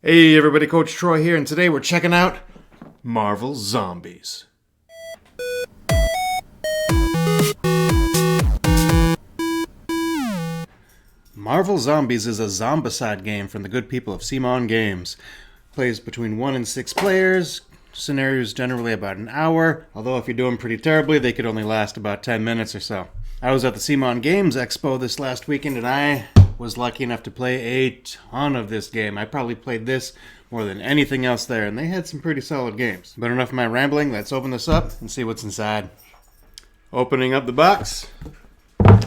Hey everybody, Coach Troy here, and today we're checking out Marvel Zombies. Marvel Zombies is a Zombicide game from the good people of CMON Games. Plays between 1 and 6 players, scenarios generally about an hour, although if you're doing pretty terribly, they could only last about 10 minutes or so. I was at the CMON Games Expo this last weekend, and I was lucky enough to play a ton of this game. I probably played this more than anything else there, and they had some pretty solid games. But enough of my rambling, let's open this up and see what's inside. Opening up the box. And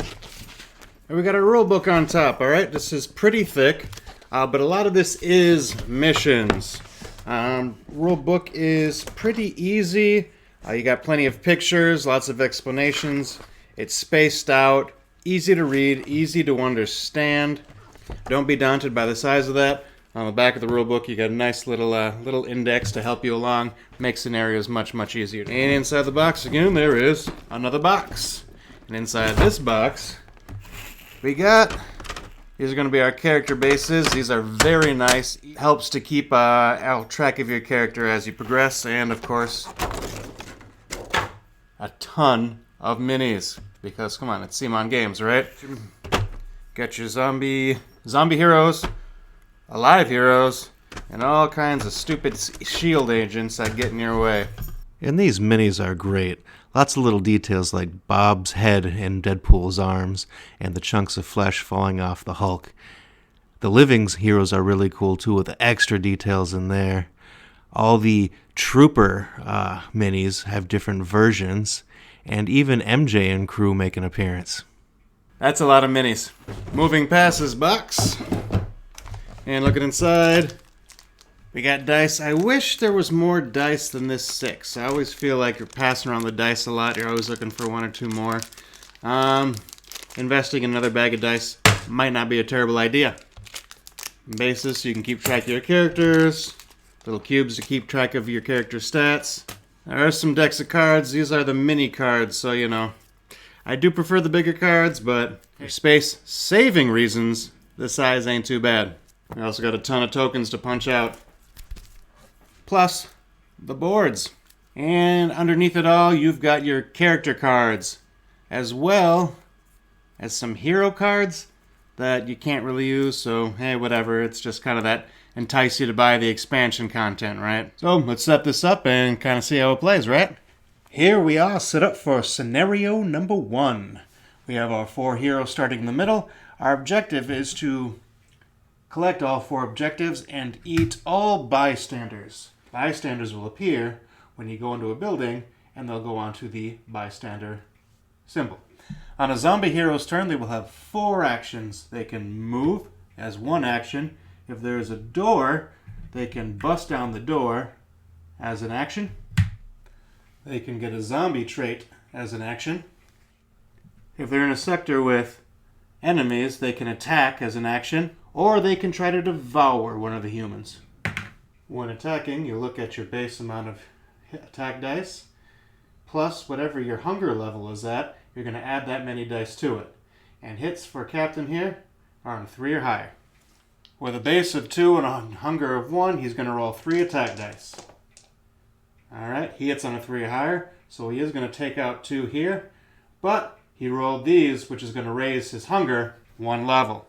we got a rule book on top, alright? This is pretty thick, but a lot of this is missions. Rule book is pretty easy. You got plenty of pictures, lots of explanations. It's spaced out, easy to read, easy to understand. Don't be daunted by the size of that. On the back of the rule book, you got a nice little index to help you along, make scenarios much easier. And inside the box again, there is another box. And inside this box, we got, these are going to be our character bases. These are very nice. Helps to keep track of your character as you progress, and of course, a ton of minis. Because, come on, it's CMON Games, right? Got your zombie heroes, alive heroes, and all kinds of stupid shield agents that get in your way. And these minis are great. Lots of little details like Bob's head in Deadpool's arms and the chunks of flesh falling off the Hulk. The living heroes are really cool too, with the extra details in there. All the Trooper minis have different versions, and even MJ and crew make an appearance. That's a lot of minis. Moving past this box, and looking inside, we got dice. I wish there was more dice than this 6. I always feel like you're passing around the dice a lot. You're always looking for 1 or 2 more. Investing in another bag of dice might not be a terrible idea. Basis, you can keep track of your characters. Little cubes to keep track of your character stats. There are some decks of cards. These are the mini cards, so you know. I do prefer the bigger cards, but for space saving reasons, the size ain't too bad. We also got a ton of tokens to punch out. Plus, the boards. And underneath it all, you've got your character cards, as well as some hero cards that you can't really use, so hey, whatever. It's just kind of that entice you to buy the expansion content, right? So let's set this up and kind of see how it plays, right? Here we are set up for scenario number 1. We have our 4 heroes starting in the middle. Our objective is to collect all 4 objectives and eat all bystanders. Bystanders will appear when you go into a building, and they'll go onto the bystander symbol. On a zombie hero's turn, they will have 4 actions. They can move as 1 action. If there's a door, they can bust down the door as an action. They can get a zombie trait as an action. If they're in a sector with enemies, they can attack as an action, or they can try to devour one of the humans. When attacking, you look at your base amount of attack dice, plus whatever your hunger level is at, you're going to add that many dice to it. And hits for Captain here are on 3 or higher. With a base of 2 and a hunger of 1, he's going to roll 3 attack dice. Alright, he hits on a 3 or higher, so he is going to take out 2 here, but he rolled these, which is going to raise his hunger 1 level.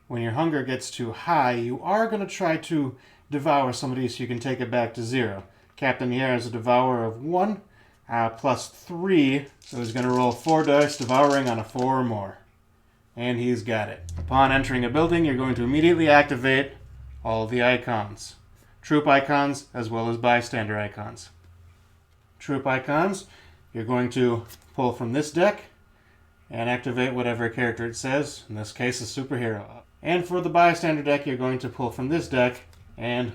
When your hunger gets too high, you are going to try to devour somebody so you can take it back to 0. Captain here has a devour of 1, plus 3, so he's going to roll 4 dice, devouring on a 4 or more. And he's got it. Upon entering a building, you're going to immediately activate all of the icons. Troop icons, as well as bystander icons. Troop icons, you're going to pull from this deck and activate whatever character it says, in this case a superhero. And for the bystander deck, you're going to pull from this deck, and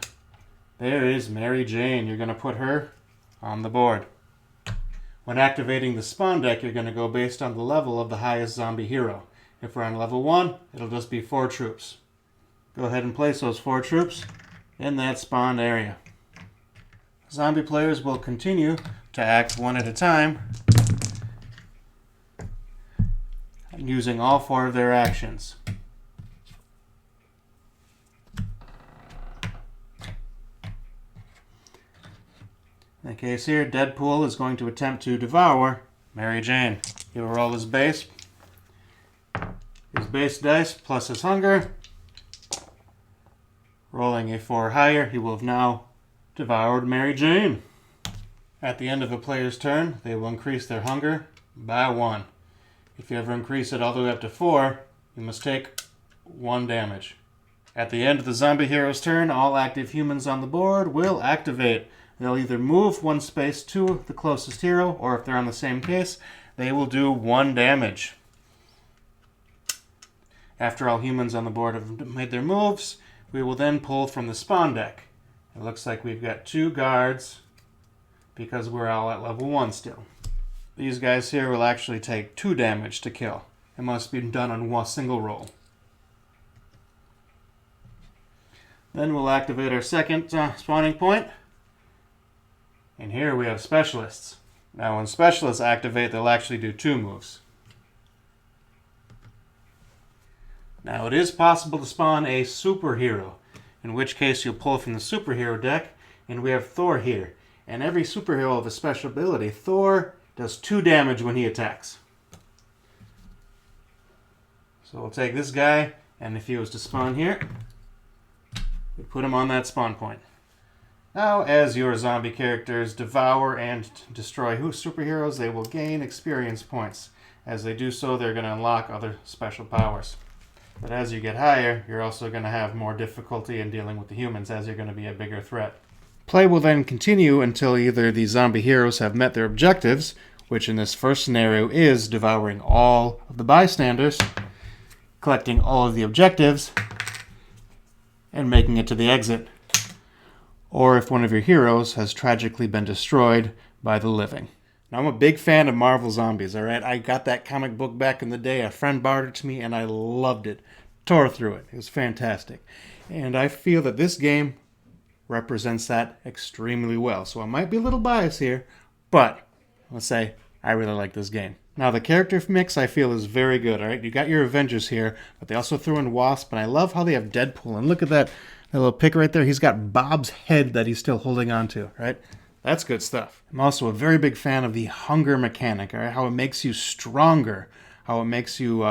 there is Mary Jane. You're going to put her on the board. When activating the spawn deck, you're going to go based on the level of the highest zombie hero. If we're on level 1, it'll just be 4 troops. Go ahead and place those 4 troops in that spawned area. Zombie players will continue to act 1 at a time, using all 4 of their actions. In the case here, Deadpool is going to attempt to devour Mary Jane. He will roll his base dice plus his hunger. Rolling a 4 higher, he will have now devoured Mary Jane. At the end of a player's turn, they will increase their hunger by 1. If you ever increase it all the way up to 4, you must take 1 damage. At the end of the zombie hero's turn, all active humans on the board will activate. They'll either move 1 space to the closest hero, or if they're on the same case, they will do 1 damage. After all humans on the board have made their moves, we will then pull from the spawn deck. It looks like we've got 2 guards because we're all at level 1 still. These guys here will actually take 2 damage to kill. It must be done on 1 single roll. Then we'll activate our second spawning point. And here we have specialists. Now when specialists activate, they'll actually do 2 moves. Now it is possible to spawn a superhero, in which case you'll pull from the superhero deck, and we have Thor here. And every superhero of a special ability, Thor does 2 damage when he attacks. So we'll take this guy, and if he was to spawn here, we put him on that spawn point. Now, as your zombie characters devour and destroy superheroes, they will gain experience points. As they do so, they're going to unlock other special powers. But as you get higher, you're also going to have more difficulty in dealing with the humans, as you're going to be a bigger threat. Play will then continue until either the zombie heroes have met their objectives, which in this first scenario is devouring all of the bystanders, collecting all of the objectives, and making it to the exit. Or if one of your heroes has tragically been destroyed by the living. Now, I'm a big fan of Marvel Zombies, alright? I got that comic book back in the day. A friend borrowed it to me, and I loved it. Tore through it. It was fantastic. And I feel that this game represents that extremely well. So I might be a little biased here, but let's say I really like this game. Now, the character mix I feel is very good, alright? You got your Avengers here, but they also threw in Wasp, and I love how they have Deadpool. And look at that little pick right there. He's got Bob's head that he's still holding on to, right? That's good stuff. I'm also a very big fan of the hunger mechanic, all right? How it makes you stronger, how it makes you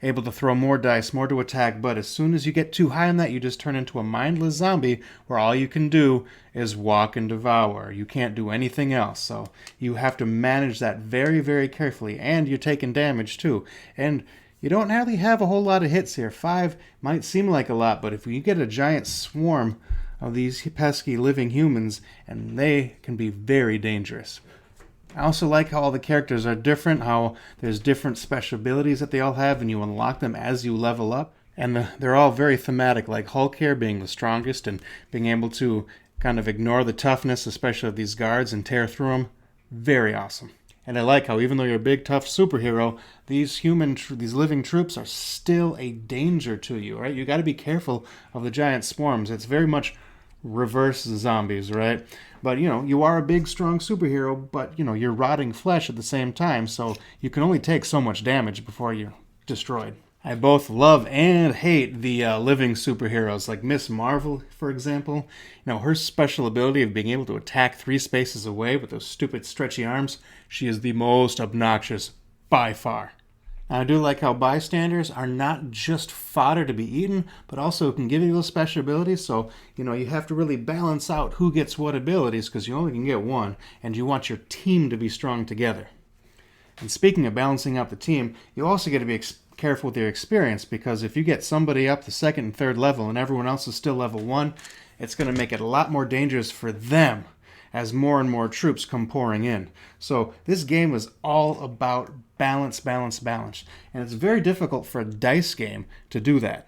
able to throw more dice, more to attack, but as soon as you get too high on that, you just turn into a mindless zombie where all you can do is walk and devour. You can't do anything else, so you have to manage that very, very carefully, and you're taking damage too. And you don't really have a whole lot of hits here. 5 might seem like a lot, but if you get a giant swarm of these pesky living humans, and they can be very dangerous. I also like how all the characters are different, how there's different special abilities that they all have, and you unlock them as you level up. And they're all very thematic, like Hulk here being the strongest and being able to kind of ignore the toughness, especially of these guards, and tear through them. Very awesome. And I like how even though you're a big, tough superhero, these living troops are still a danger to you, right? You got to be careful of the giant swarms. It's very much reverse zombies, right? But, you are a big, strong superhero, but, you're rotting flesh at the same time, so you can only take so much damage before you're destroyed. I both love and hate the living superheroes, like Miss Marvel, for example. Her special ability of being able to attack 3 spaces away with those stupid stretchy arms, she is the most obnoxious by far. Now, I do like how bystanders are not just fodder to be eaten, but also can give you those special abilities, so, you have to really balance out who gets what abilities, because you only can get one, and you want your team to be strong together. And speaking of balancing out the team, you also got to be careful with your experience, because if you get somebody up to 2nd and 3rd level and everyone else is still level 1, it's going to make it a lot more dangerous for them as more and more troops come pouring in. So this game is all about balance, balance, balance. And it's very difficult for a dice game to do that.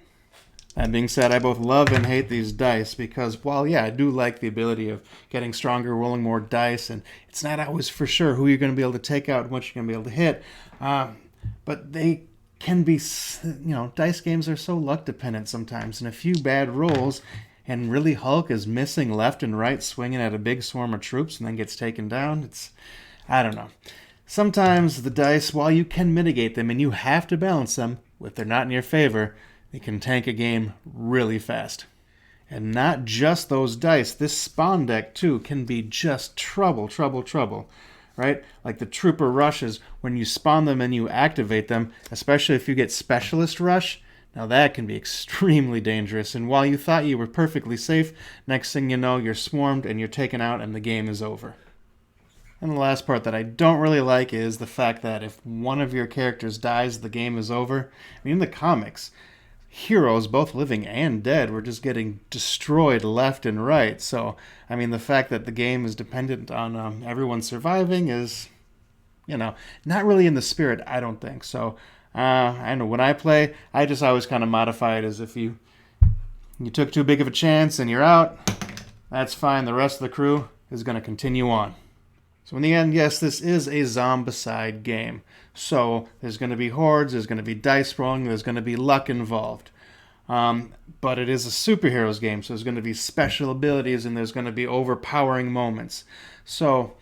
That being said, I both love and hate these dice because, while, yeah, I do like the ability of getting stronger, rolling more dice, and it's not always for sure who you're going to be able to take out and what you're going to be able to hit. But they can be, dice games are so luck dependent sometimes, and a few bad rolls, and really Hulk is missing left and right, swinging at a big swarm of troops and then gets taken down. I don't know. Sometimes the dice, while you can mitigate them and you have to balance them, if they're not in your favor, they can tank a game really fast. And not just those dice. This spawn deck, too, can be just trouble, right? Like the Trooper Rushes, when you spawn them and you activate them, especially if you get Specialist Rush, now that can be extremely dangerous. And while you thought you were perfectly safe, next thing you know, you're swarmed and you're taken out and the game is over. And the last part that I don't really like is the fact that if one of your characters dies, the game is over. I mean, in the comics, heroes, both living and dead, were just getting destroyed left and right. So, I mean, the fact that the game is dependent on everyone surviving is, not really in the spirit, I don't think. So, I know when I play, I just always kind of modify it as if you took too big of a chance and you're out, that's fine. The rest of the crew is going to continue on. So in the end, yes, this is a Zombicide game. So there's going to be hordes, there's going to be dice rolling, there's going to be luck involved. But it is a superheroes game, so there's going to be special abilities and there's going to be overpowering moments. So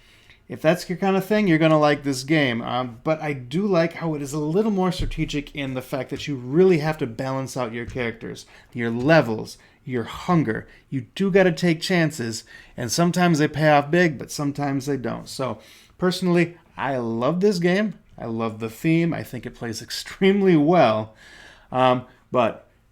if that's your kind of thing, you're going to like this game. But I do like how it is a little more strategic in the fact that you really have to balance out your characters, your levels, your hunger. You do got to take chances, and sometimes they pay off big, but sometimes they don't. So personally, I love this game. I love the theme. I think it plays extremely well. And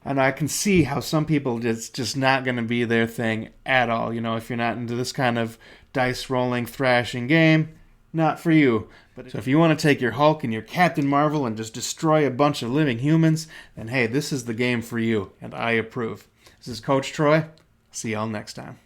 I can see how some people, it's just not going to be their thing at all. If you're not into this kind of dice rolling, thrashing game, not for you. So if you want to take your Hulk and your Captain Marvel and just destroy a bunch of living humans, then hey, this is the game for you, and I approve. This is Coach Troy. See y'all next time.